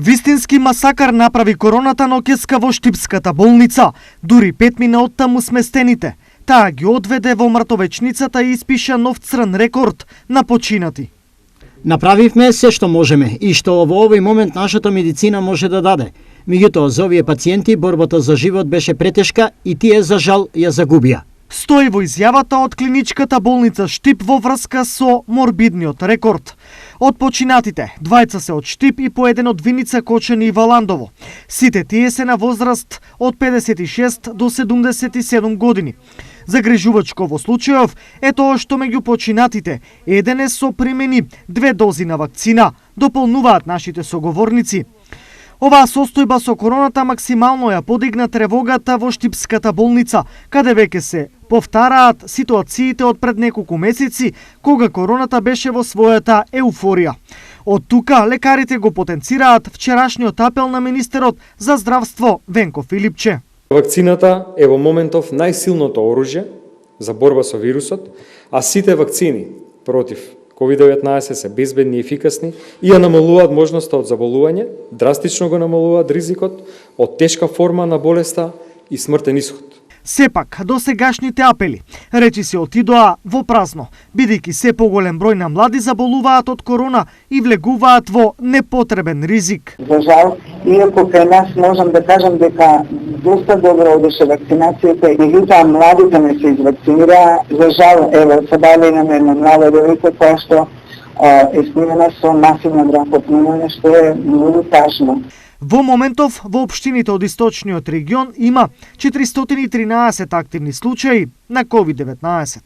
Вистински масакар направи короната ноќеска во Штипската болница. Дури 5 мина од таму сместените. Таа ги одведе во мртовечницата и испиша нов црн рекорд на починати. Направивме се што можеме и што во овој момент нашата медицина може да даде. Меѓутоа, за овие пациенти борбата за живот беше претешка и тие за жал ја загубија. Стои во изјавата од клиничката болница Штип во врска со морбидниот рекорд. Од починатите, двајца се од Штип и по еден од Виница, Кочани и Валандово. Сите тие се на возраст од 56 до 77 години. Загрижувачко во случајов е тоа што меѓу починатите еден е со примени 2 дози на вакцина, дополнуваат нашите соговорници. Оваа состојба со короната максимално ја подигна тревогата во Штипската болница, каде веќе се повтараат ситуациите од пред неколку месеци, кога короната беше во својата еуфорија. Од тука лекарите го потенцираат вчерашниот апел на министерот за здравство Венко Филипче. Вакцината е во моментов најсилното оружје за борба со вирусот, а сите вакцини против COVID-19 се безбедни и ефикасни и ја намалуваат можноста од заболување, драстично го намалуваат ризикот од тешка форма на болеста и смртен исход. Сепак, досегашните апели речи се отидоа во празно, бидејќи се поголем број на млади заболуваат од корона и влегуваат во непотребен ризик. За жал, иако кај нас можам да кажам дека доста добро одеше вакцинацијата, меѓутоа младите не се извакцинираа. За жал, ево, сада имаме една млада девојка која што е снимена со масивна бронхопневмонија, што е многу тажно. Во моментов во општините од источниот регион има 413 активни случаи на COVID-19.